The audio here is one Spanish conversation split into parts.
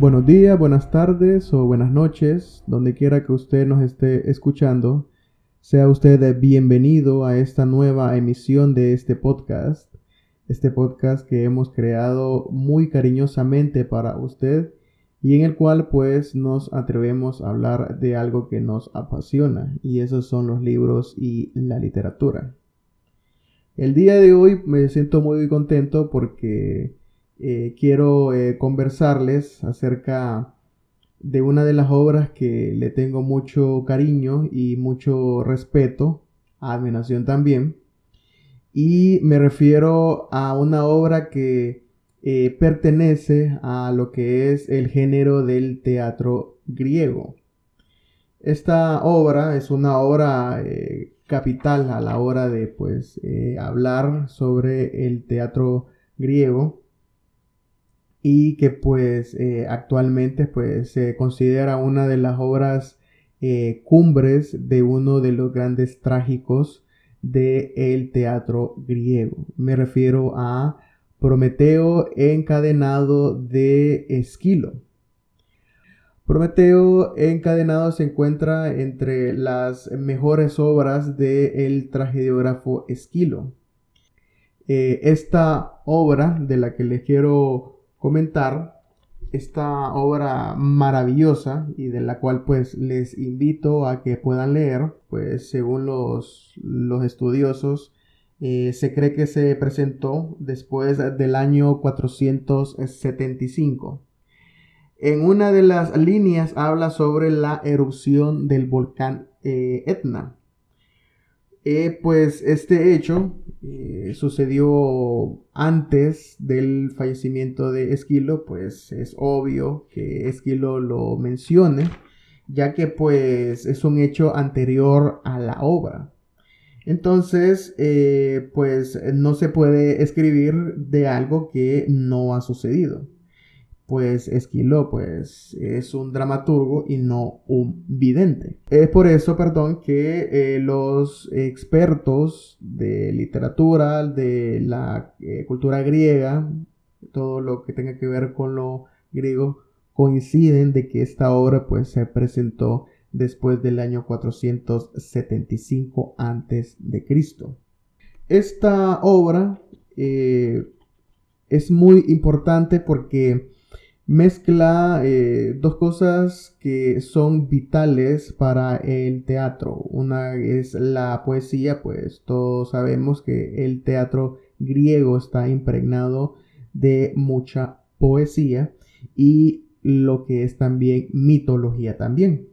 Buenos días, buenas tardes o buenas noches, donde quiera que usted nos esté escuchando. Sea usted bienvenido a esta nueva emisión de este podcast. Este podcast que hemos creado muy cariñosamente para usted y en el cual pues nos atrevemos a hablar de algo que nos apasiona, y esos son los libros y la literatura. El día de hoy me siento muy contento porque quiero conversarles acerca de una de las obras que le tengo mucho cariño y mucho respeto, admiración también. Y me refiero a una obra que pertenece a lo que es el género del teatro griego. Esta obra es una obra capital a la hora de hablar sobre el teatro griego, y que actualmente se considera una de las obras cumbres de uno de los grandes trágicos del teatro griego. Me refiero a Prometeo encadenado de Esquilo. Prometeo encadenado se encuentra entre las mejores obras del tragediógrafo Esquilo. Esta obra de la que les quiero comentar, esta obra maravillosa y de la cual pues les invito a que puedan leer, pues según los estudiosos, se cree que se presentó después del año 475. En una de las líneas habla sobre la erupción del volcán Etna. Pues este hecho sucedió antes del fallecimiento de Esquilo, pues es obvio que Esquilo lo mencione, ya que pues es un hecho anterior a la obra. Entonces, pues no se puede escribir de algo que no ha sucedido. Pues Esquilo pues es un dramaturgo y no un vidente. Es por eso, que los expertos de literatura, de la cultura griega, todo lo que tenga que ver con lo griego, coinciden de que esta obra pues se presentó después del año 475 a.C. Esta obra es muy importante porque mezcla dos cosas que son vitales para el teatro. Una es la poesía, pues todos sabemos que el teatro griego está impregnado de mucha poesía, y lo que es también mitología también.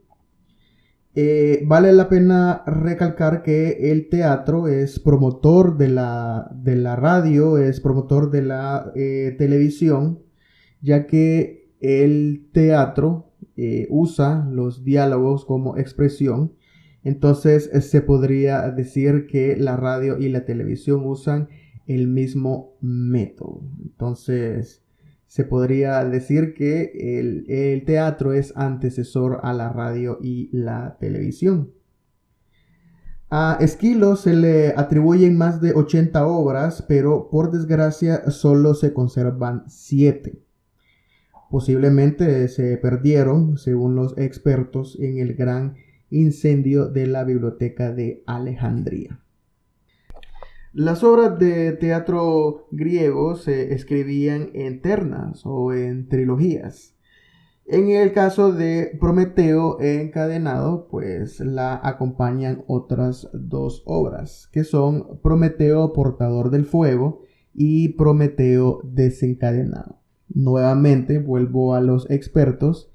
Vale la pena recalcar que el teatro es promotor de la radio, es promotor de la televisión, ya que el teatro usa los diálogos como expresión. Entonces se podría decir que la radio y la televisión usan el mismo método. Entonces se podría decir que el teatro es antecesor a la radio y la televisión. A Esquilo se le atribuyen más de 80 obras, pero por desgracia solo se conservan 7. Posiblemente se perdieron, según los expertos, en el gran incendio de la biblioteca de Alejandría. Las obras de teatro griego se escribían en ternas o en trilogías. En el caso de Prometeo encadenado, pues la acompañan otras dos obras, que son Prometeo portador del fuego y Prometeo desencadenado. Nuevamente vuelvo a los expertos,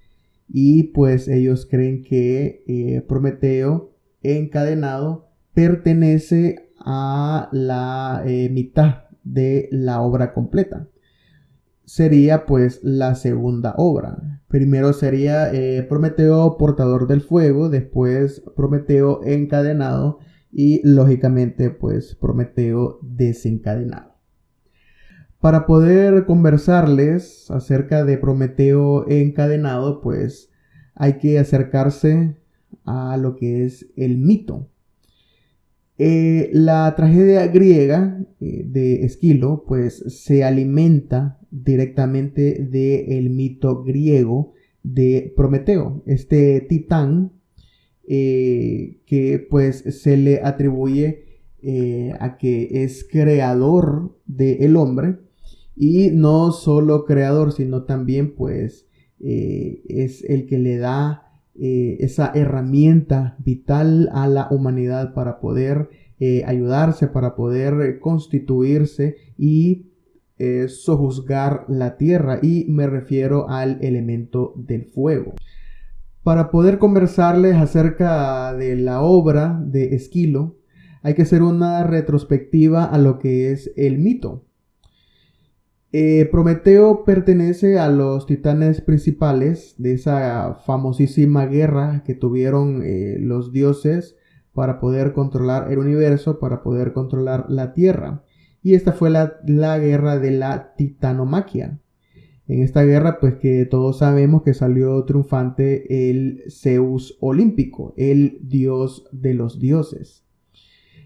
y pues ellos creen que Prometeo encadenado pertenece a la mitad de la obra completa. Sería pues la segunda obra. Primero sería Prometeo portador del fuego, después Prometeo encadenado y lógicamente pues Prometeo desencadenado. Para poder conversarles acerca de Prometeo encadenado, pues hay que acercarse a lo que es el mito. La tragedia griega de Esquilo pues se alimenta directamente del mito griego de Prometeo, este titán que pues se le atribuye a que es creador del hombre, y no solo creador, sino también pues es el que le da esa herramienta vital a la humanidad para poder ayudarse, para poder constituirse y sojuzgar la tierra, y me refiero al elemento del fuego. Para poder conversarles acerca de la obra de Esquilo, hay que hacer una retrospectiva a lo que es el mito. Prometeo pertenece a los titanes principales de esa famosísima guerra que tuvieron los dioses para poder controlar el universo, para poder controlar la tierra. Y esta fue la guerra de la titanomaquia. En esta guerra, pues que todos sabemos que salió triunfante el Zeus olímpico, el dios de los dioses.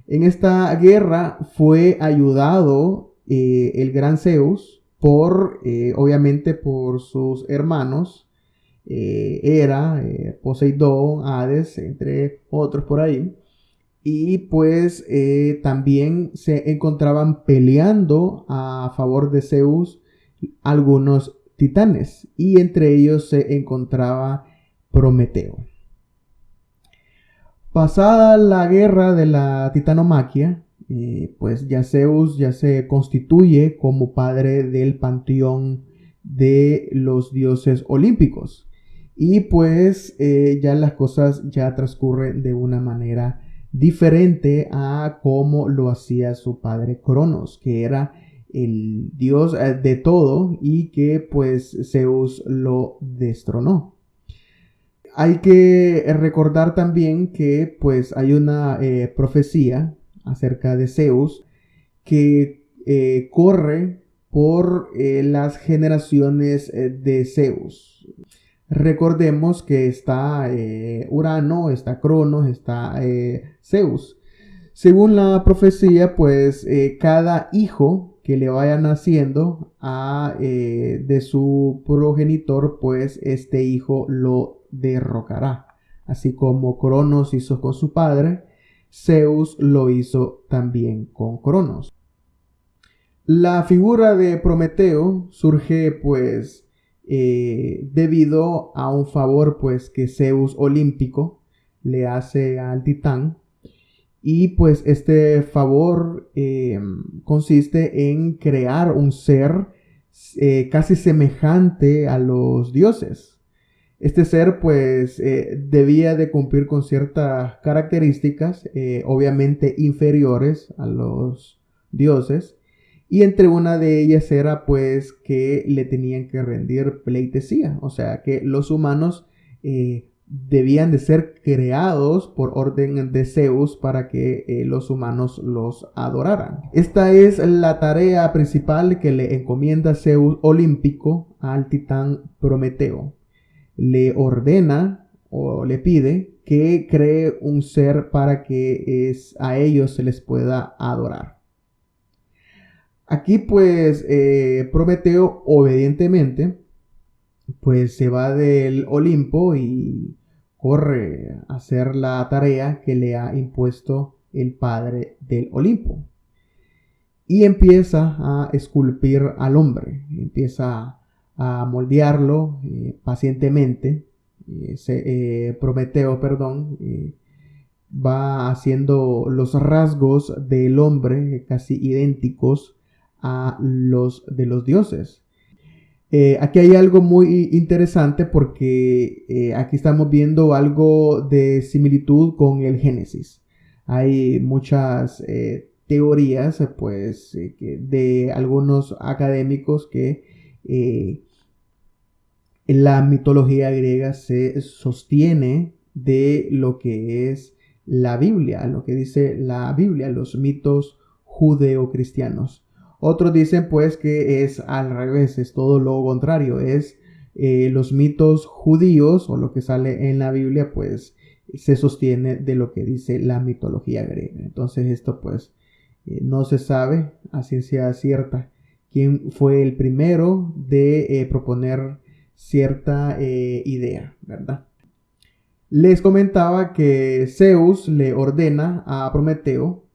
En esta guerra fue ayudado el gran Zeus obviamente por sus hermanos, Hera, Poseidón, Hades, entre otros por ahí. Y pues también se encontraban peleando a favor de Zeus algunos titanes, y entre ellos se encontraba Prometeo. Pasada la guerra de la titanomaquia, pues ya Zeus ya se constituye como padre del panteón de los dioses olímpicos, y pues ya las cosas ya transcurren de una manera diferente a como lo hacía su padre Cronos, que era el dios de todo y que pues Zeus lo destronó. Hay que recordar también que pues hay una profecía acerca de Zeus que corre por las generaciones de Zeus. Recordemos que está Urano, está Cronos, está Zeus. Según la profecía, pues cada hijo que le vaya naciendo de su progenitor, pues este hijo lo derrocará. Así como Cronos hizo con su padre, Zeus lo hizo también con Cronos. La figura de Prometeo surge pues debido a un favor pues que Zeus olímpico le hace al titán, y pues este favor consiste en crear un ser casi semejante a los dioses. Este ser pues debía de cumplir con ciertas características obviamente inferiores a los dioses, y entre una de ellas era pues que le tenían que rendir pleitesía, o sea que los humanos debían de ser creados por orden de Zeus para que los humanos los adoraran. Esta es la tarea principal que le encomienda Zeus olímpico al titán Prometeo. Le ordena o le pide que cree un ser para que a ellos se les pueda adorar. Aquí pues Prometeo obedientemente pues se va del Olimpo y corre a hacer la tarea que le ha impuesto el padre del Olimpo, y empieza a esculpir al hombre, empieza a moldearlo pacientemente. Prometeo, va haciendo los rasgos del hombre casi idénticos a los de los dioses. Aquí hay algo muy interesante porque aquí estamos viendo algo de similitud con el Génesis. Hay muchas teorías pues de algunos académicos que la mitología griega se sostiene de lo que es la Biblia, lo que dice la Biblia, los mitos judeocristianos. Otros dicen pues que es al revés, es todo lo contrario, es los mitos judíos o lo que sale en la Biblia pues se sostiene de lo que dice la mitología griega. Entonces esto pues no se sabe a ciencia cierta quién fue el primero de proponer cierta idea, ¿verdad? Les comentaba que Zeus le ordena a Prometeo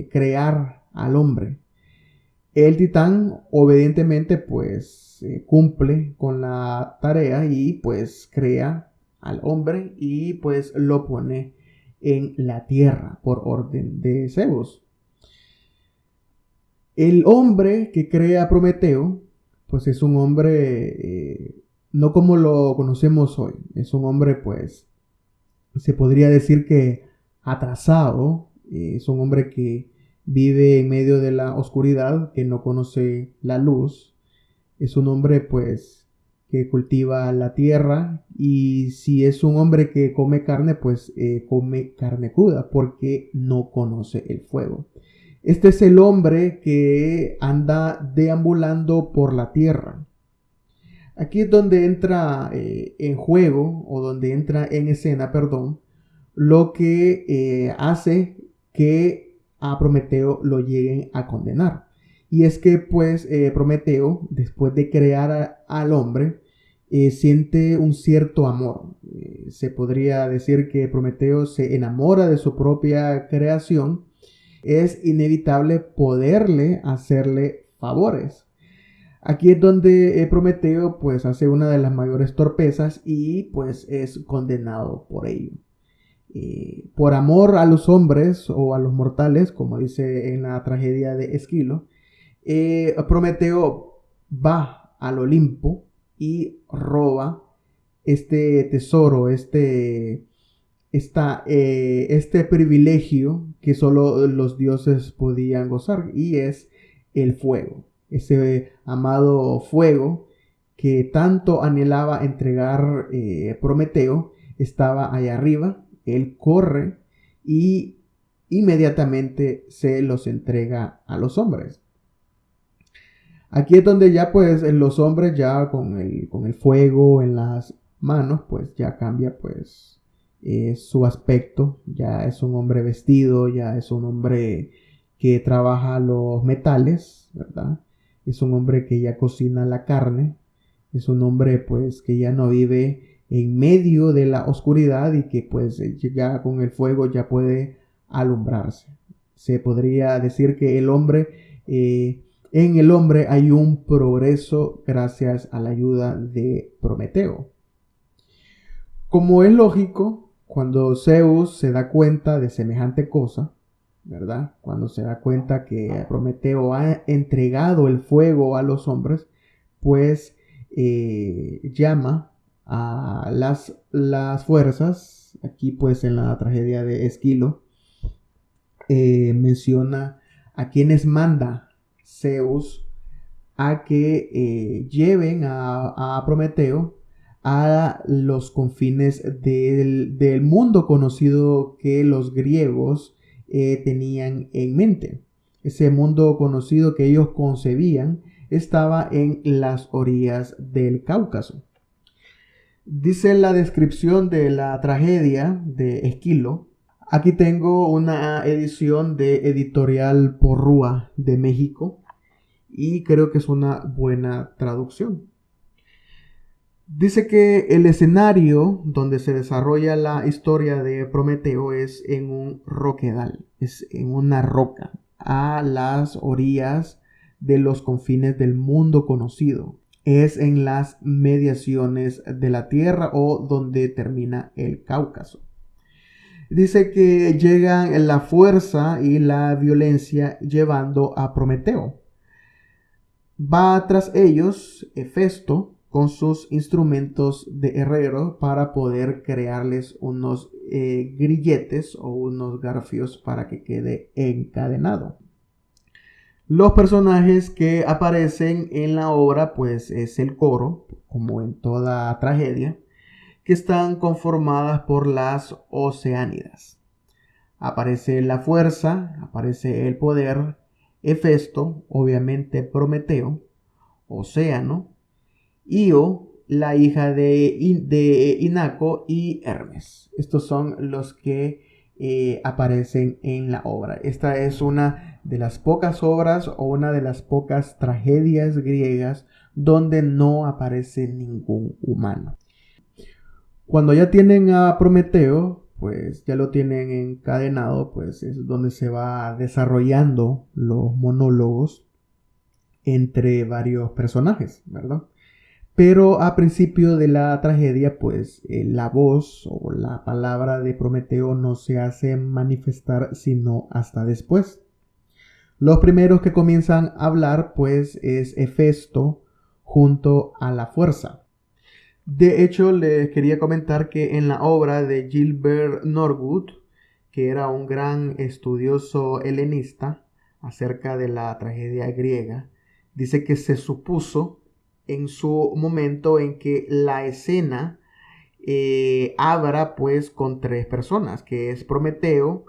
crear al hombre. El titán obedientemente pues cumple con la tarea y pues crea al hombre y pues lo pone en la tierra por orden de Zeus. El hombre que crea a Prometeo pues es un hombre no como lo conocemos hoy, es un hombre pues se podría decir que atrasado, es un hombre que vive en medio de la oscuridad, que no conoce la luz, es un hombre pues que cultiva la tierra y si es un hombre que come carne, pues come carne cruda porque no conoce el fuego. Este es el hombre que anda deambulando por la tierra. Aquí es donde entra en juego, o donde entra en escena, perdón, lo que hace que a Prometeo lo lleguen a condenar. Y es que pues Prometeo, después de crear al hombre, siente un cierto amor. Se podría decir que Prometeo se enamora de su propia creación. Es inevitable poderle hacerle favores. Aquí es donde Prometeo pues hace una de las mayores torpezas y pues es condenado por ello. Por amor a los hombres o a los mortales, como dice en la tragedia de Esquilo, Prometeo va al Olimpo y roba este tesoro, este privilegio que solo los dioses podían gozar, y es el fuego. Ese amado fuego que tanto anhelaba entregar Prometeo estaba allá arriba. Él corre y inmediatamente se los entrega a los hombres. Aquí es donde ya pues los hombres ya con el fuego en las manos pues ya cambia pues su aspecto. Ya es un hombre vestido, ya es un hombre que trabaja los metales, ¿verdad? Es un hombre que ya cocina la carne. Es un hombre pues que ya no vive en medio de la oscuridad y que pues ya con el fuego ya puede alumbrarse. Se podría decir que el hombre, en el hombre hay un progreso gracias a la ayuda de Prometeo. Como es lógico, cuando Zeus se da cuenta de semejante cosa, ¿verdad? Cuando se da cuenta que Prometeo ha entregado el fuego a los hombres, pues llama a las fuerzas. Aquí pues en la tragedia de Esquilo menciona a quienes manda Zeus a que lleven a Prometeo a los confines del mundo conocido que los griegos tenían en mente. Ese mundo conocido que ellos concebían estaba en las orillas del Cáucaso. Dice la descripción de la tragedia de Esquilo. Aquí tengo una edición de Editorial Porrúa de México y creo que es una buena traducción. Dice que el escenario donde se desarrolla la historia de Prometeo es en un roquedal, es en una roca, a las orillas de los confines del mundo conocido. Es en las mediaciones de la Tierra o donde termina el Cáucaso. Dice que llegan la fuerza y la violencia llevando a Prometeo. Va tras ellos Hefesto con sus instrumentos de herrero para poder crearles unos grilletes o unos garfios para que quede encadenado. Los personajes que aparecen en la obra pues es el coro, como en toda tragedia, que están conformadas por las Oceánidas. Aparece la fuerza, aparece el poder, Hefesto, obviamente Prometeo, Océano, Io la hija de Inaco y Hermes. Estos son los que aparecen en la obra. Esta es una de las pocas obras o una de las pocas tragedias griegas donde no aparece ningún humano. Cuando ya tienen a Prometeo, pues ya lo tienen encadenado, pues es donde se va desarrollando los monólogos entre varios personajes, ¿verdad? Pero a principio de la tragedia, pues la voz o la palabra de Prometeo no se hace manifestar sino hasta después. Los primeros que comienzan a hablar, pues es Hefesto junto a la fuerza. De hecho, les quería comentar que en la obra de Gilbert Norwood, que era un gran estudioso helenista acerca de la tragedia griega, dice que se supuso en su momento en que la escena abra pues con tres personas, que es Prometeo,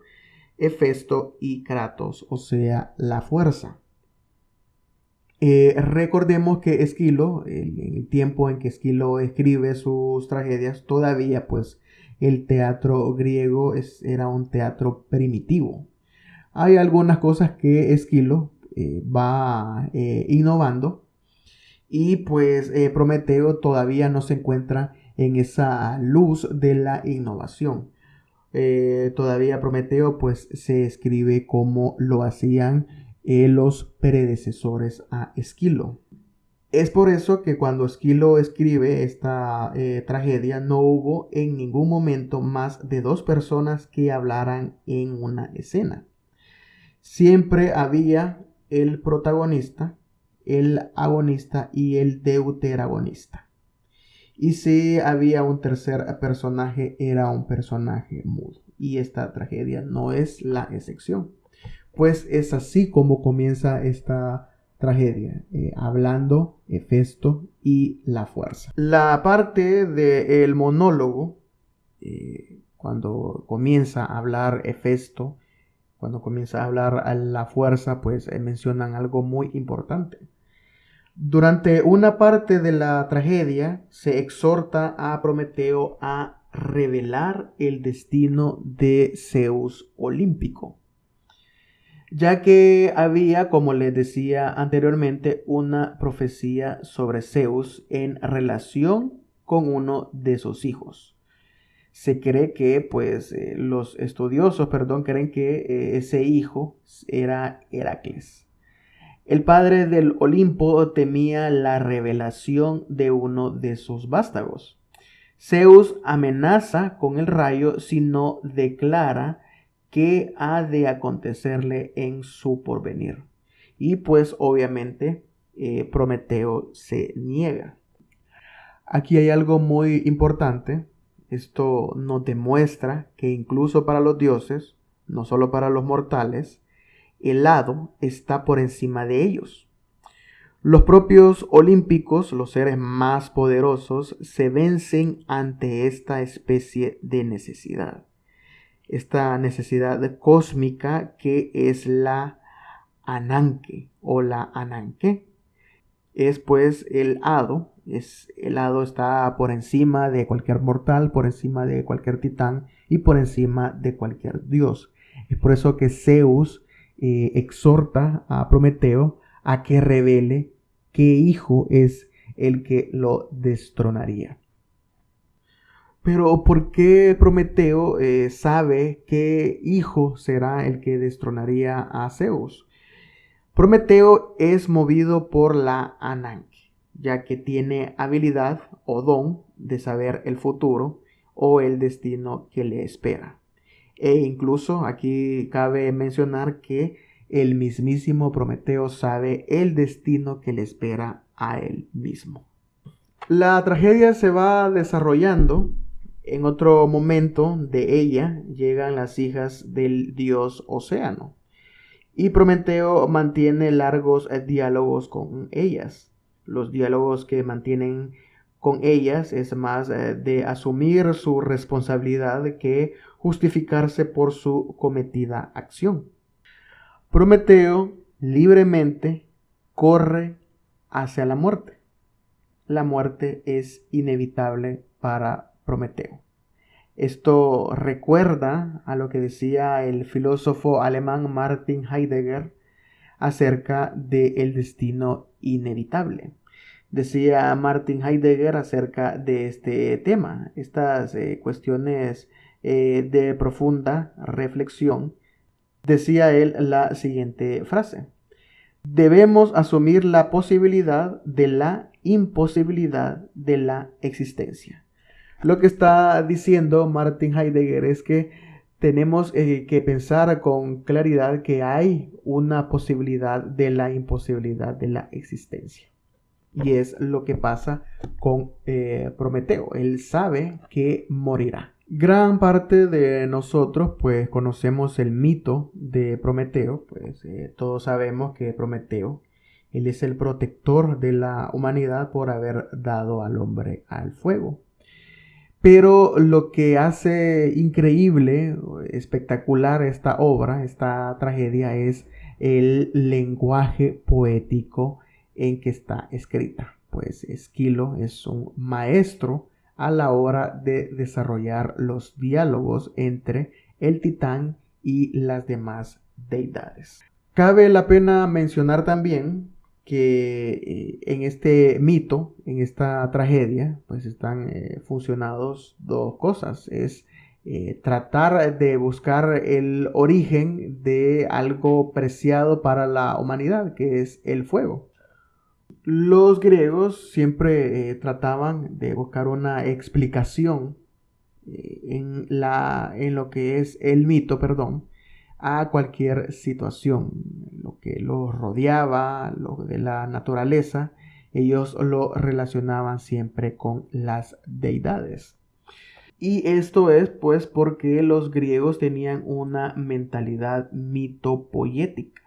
Hefesto y Kratos, o sea, la fuerza. Recordemos que Esquilo, en el tiempo en que Esquilo escribe sus tragedias, todavía pues el teatro griego era un teatro primitivo. Hay algunas cosas que Esquilo va innovando y pues Prometeo todavía no se encuentra en esa luz de la innovación. Todavía Prometeo pues se escribe como lo hacían los predecesores a Esquilo. Es por eso que cuando Esquilo escribe esta tragedia no hubo en ningún momento más de dos personas que hablaran en una escena. Siempre había el protagonista, el agonista y el deuteragonista. Y si había un tercer personaje, era un personaje mudo. Y esta tragedia no es la excepción. Pues es así como comienza esta tragedia, hablando Hefesto y la fuerza. La parte del monólogo, cuando comienza a hablar Hefesto, cuando comienza a hablar a la fuerza, pues mencionan algo muy importante. Durante una parte de la tragedia se exhorta a Prometeo a revelar el destino de Zeus olímpico, ya que había, como les decía anteriormente, una profecía sobre Zeus en relación con uno de sus hijos. Se cree que, pues, los estudiosos, creen que ese hijo era Heracles. El padre del Olimpo temía la revelación de uno de sus vástagos. Zeus amenaza con el rayo si no declara qué ha de acontecerle en su porvenir. Y pues obviamente Prometeo se niega. Aquí hay algo muy importante. Esto nos demuestra que incluso para los dioses, no solo para los mortales, el hado está por encima de ellos. Los propios olímpicos, los seres más poderosos, se vencen ante esta especie de necesidad. Esta necesidad cósmica que es la Ananke o la Ananke. Es pues el hado está por encima de cualquier mortal, por encima de cualquier titán y por encima de cualquier dios. Es por eso que Zeus exhorta a Prometeo a que revele qué hijo es el que lo destronaría. Pero ¿por qué Prometeo sabe qué hijo será el que destronaría a Zeus? Prometeo es movido por la Ananke, ya que tiene habilidad o don de saber el futuro o el destino que le espera. E incluso aquí cabe mencionar que el mismísimo Prometeo sabe el destino que le espera a él mismo. La tragedia se va desarrollando. En otro momento de ella llegan las hijas del dios Océano. Y Prometeo mantiene largos diálogos con ellas. Los diálogos que mantienen con ellas es más de asumir su responsabilidad que justificarse por su cometida acción. Prometeo libremente corre hacia la muerte. la muerte es inevitable para Prometeo. Esto recuerda a lo que decía el filósofo alemán Martin Heidegger acerca del destino inevitable. Decía Martin Heidegger acerca de este tema, estas cuestiones de profunda reflexión. Decía él la siguiente frase: debemos asumir la posibilidad de la imposibilidad de la existencia. Lo que está diciendo Martin Heidegger es que tenemos que pensar con claridad que hay una posibilidad de la imposibilidad de la existencia. Y es lo que pasa con Prometeo. Él sabe que morirá. Gran parte de nosotros pues conocemos el mito de Prometeo. Pues todos sabemos que Prometeo, él es el protector de la humanidad por haber dado al hombre al fuego. Pero lo que hace increíble, espectacular esta obra, esta tragedia, es el lenguaje poético en que está escrita. Pues Esquilo es un maestro a la hora de desarrollar los diálogos entre el titán y las demás deidades. Cabe la pena mencionar también que en este mito, en esta tragedia, pues están funcionados dos cosas. Es tratar de buscar el origen de algo preciado para la humanidad, que es el fuego. Los griegos siempre trataban de buscar una explicación en lo que es el mito, a cualquier situación, lo que los rodeaba, lo de la naturaleza, ellos lo relacionaban siempre con las deidades. Y esto es pues porque los griegos tenían una mentalidad mitopoética.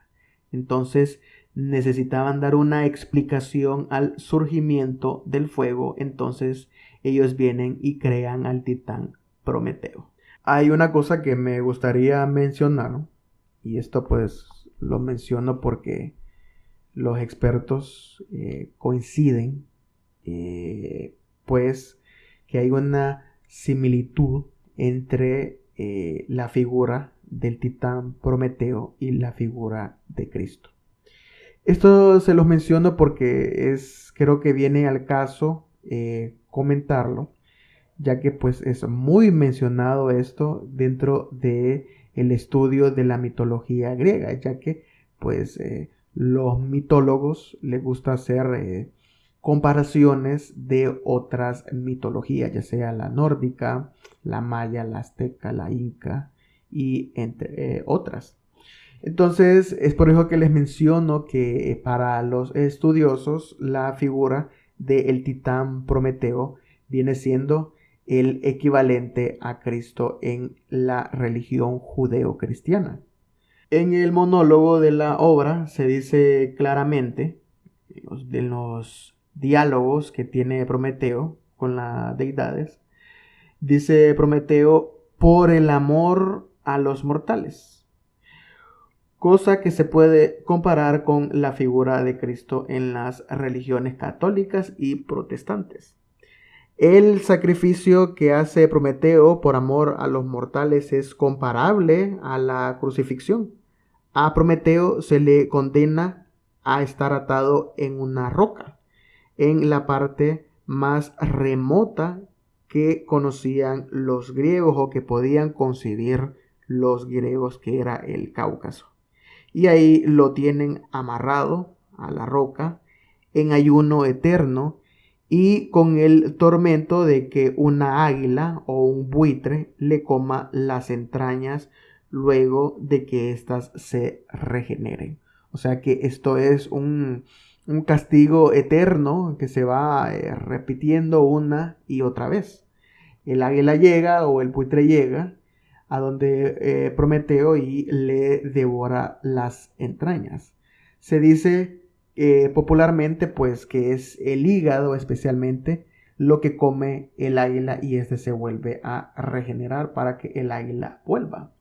Entonces necesitaban dar una explicación al surgimiento del fuego. Entonces ellos vienen y crean al titán Prometeo. Hay una cosa que me gustaría mencionar, y esto pues lo menciono porque los expertos coinciden, pues que hay una similitud entre la figura del titán Prometeo y la figura de Cristo. Esto se los menciono porque creo que viene al caso comentarlo, ya que pues es muy mencionado esto dentro de el estudio de la mitología griega, ya que pues los mitólogos les gusta hacer comparaciones de otras mitologías, ya sea la nórdica, la maya, la azteca, la inca y entre otras. Entonces es por eso que les menciono que para los estudiosos la figura del titán Prometeo viene siendo el equivalente a Cristo en la religión judeo-cristiana. En el monólogo de la obra se dice claramente, en los diálogos que tiene Prometeo con las deidades, dice Prometeo: por el amor a los mortales, cosa que se puede comparar con la figura de Cristo en las religiones católicas y protestantes. El sacrificio que hace Prometeo por amor a los mortales es comparable a la crucifixión. A Prometeo se le condena a estar atado en una roca, en la parte más remota que conocían los griegos o que podían concebir los griegos, que era el Cáucaso. Y ahí lo tienen amarrado a la roca en ayuno eterno y con el tormento de que una águila o un buitre le coma las entrañas luego de que éstas se regeneren. O sea que esto es un castigo eterno que se va repitiendo una y otra vez. El águila llega o el buitre llega a donde Prometeo y le devora las entrañas. Se dice popularmente pues que es el hígado especialmente lo que come el águila y este se vuelve a regenerar para que el águila vuelva.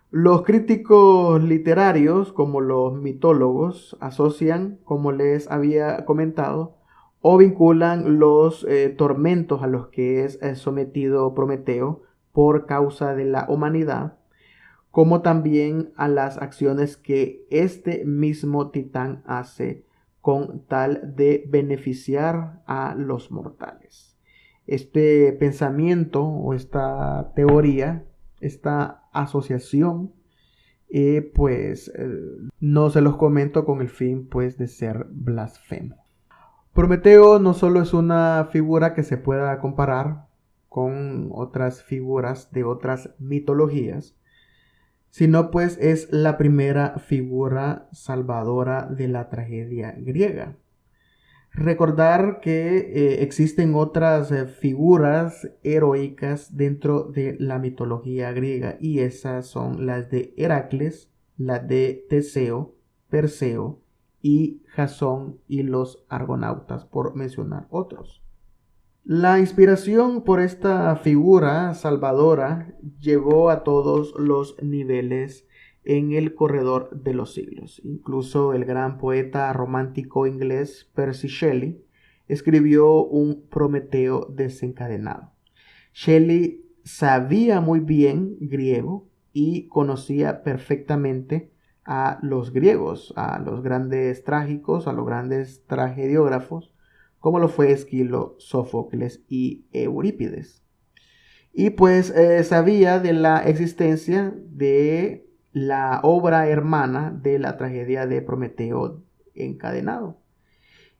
Los críticos literarios como los mitólogos asocian, como les había comentado, o vinculan los tormentos a los que es sometido Prometeo por causa de la humanidad, como también a las acciones que este mismo Titán hace con tal de beneficiar a los mortales. Este pensamiento o esta teoría, esta asociación, no se los comento con el fin pues de ser blasfemo. Prometeo no solo es una figura que se pueda comparar con otras figuras de otras mitologías, sino pues es la primera figura salvadora de la tragedia griega. Recordar que existen otras figuras heroicas dentro de la mitología griega, y esas son las de Heracles, las de Teseo, Perseo y Jasón y los argonautas, por mencionar otros. La inspiración por esta figura salvadora llegó a todos los niveles en el corredor de los siglos. Incluso el gran poeta romántico inglés Percy Shelley escribió un Prometeo desencadenado. Shelley sabía muy bien griego y conocía perfectamente a los griegos, a los grandes trágicos, a los grandes tragediógrafos, como lo fue Esquilo, Sófocles y Eurípides. Y pues sabía de la existencia de la obra hermana de la tragedia de Prometeo encadenado.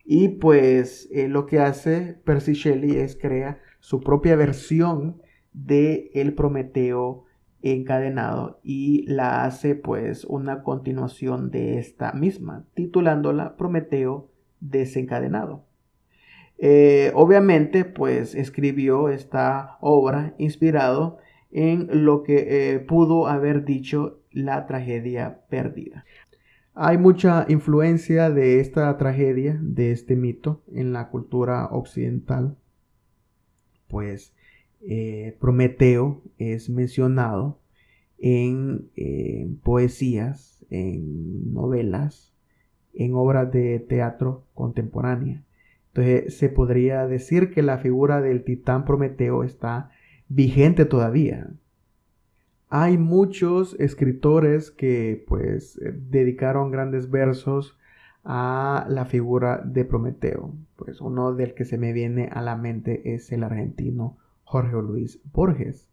Y pues lo que hace Percy Shelley es crear su propia versión de el Prometeo encadenado y la hace pues una continuación de esta misma, titulándola Prometeo desencadenado. Obviamente pues escribió esta obra inspirado en lo que pudo haber dicho la tragedia perdida. Hay mucha influencia de esta tragedia, de este mito, en la cultura occidental. Pues Prometeo es mencionado en poesías, en novelas, en obras de teatro contemporánea. Entonces se podría decir que la figura del titán Prometeo está vigente todavía. Hay muchos escritores que pues dedicaron grandes versos a la figura de Prometeo. Pues uno del que se me viene a la mente es el argentino Jorge Luis Borges.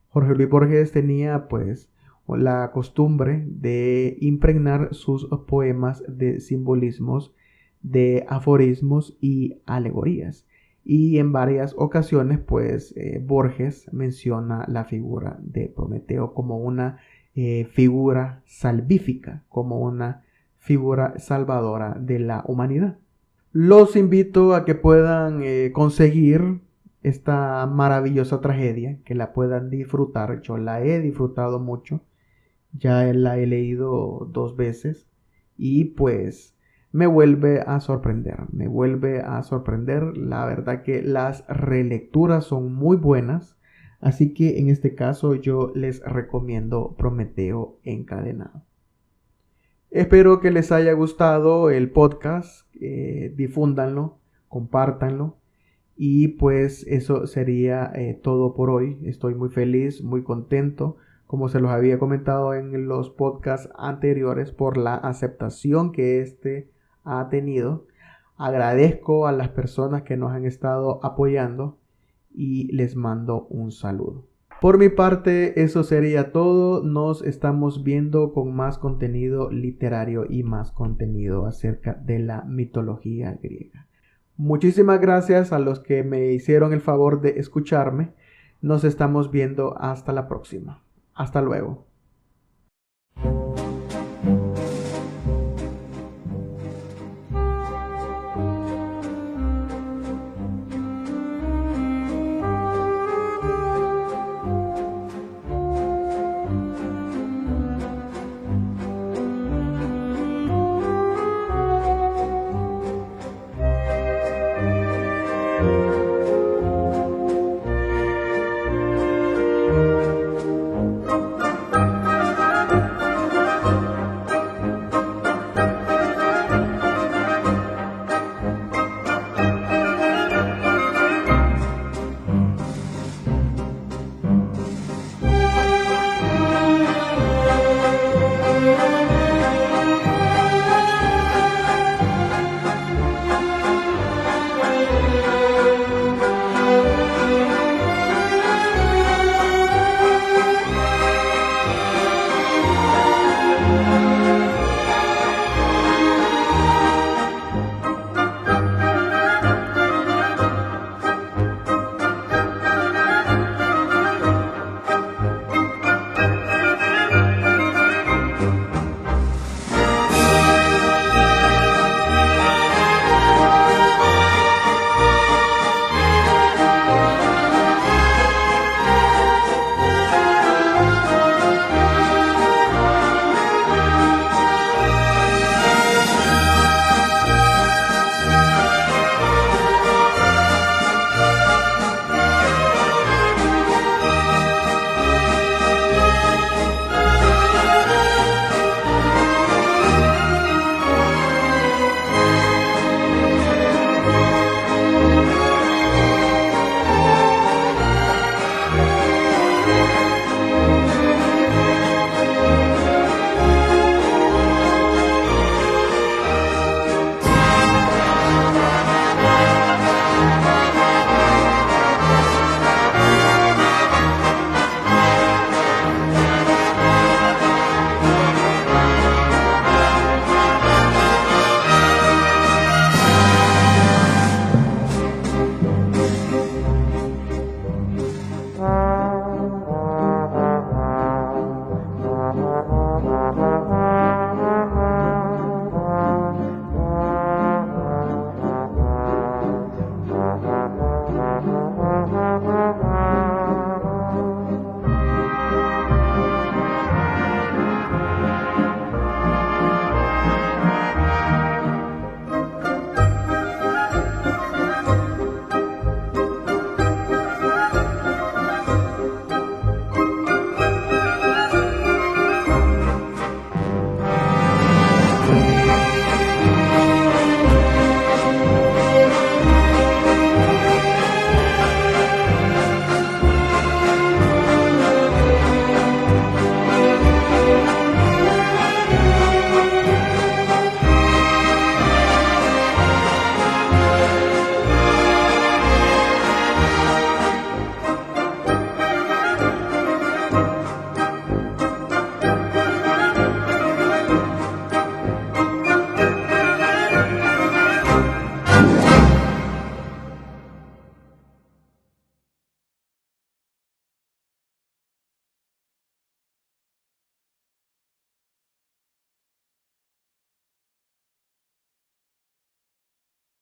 Jorge Luis Borges tenía pues la costumbre de impregnar sus poemas de simbolismos, de aforismos y alegorías. Y en varias ocasiones, pues, Borges menciona la figura de Prometeo como una figura salvífica, como una figura salvadora de la humanidad. Los invito a que puedan conseguir esta maravillosa tragedia, que la puedan disfrutar. Yo la he disfrutado mucho, ya la he leído 2 veces y pues me vuelve a sorprender, La verdad que las relecturas son muy buenas, así que en este caso yo les recomiendo Prometeo encadenado. Espero que les haya gustado el podcast, difúndanlo, compártanlo y pues eso sería todo por hoy. Estoy muy feliz, muy contento, como se los había comentado en los podcasts anteriores, por la aceptación que ha tenido. Agradezco a las personas que nos han estado apoyando y les mando un saludo. Por mi parte, eso sería todo. Nos estamos viendo con más contenido literario y más contenido acerca de la mitología griega. Muchísimas gracias a los que me hicieron el favor de escucharme. Nos estamos viendo hasta la próxima. Hasta luego.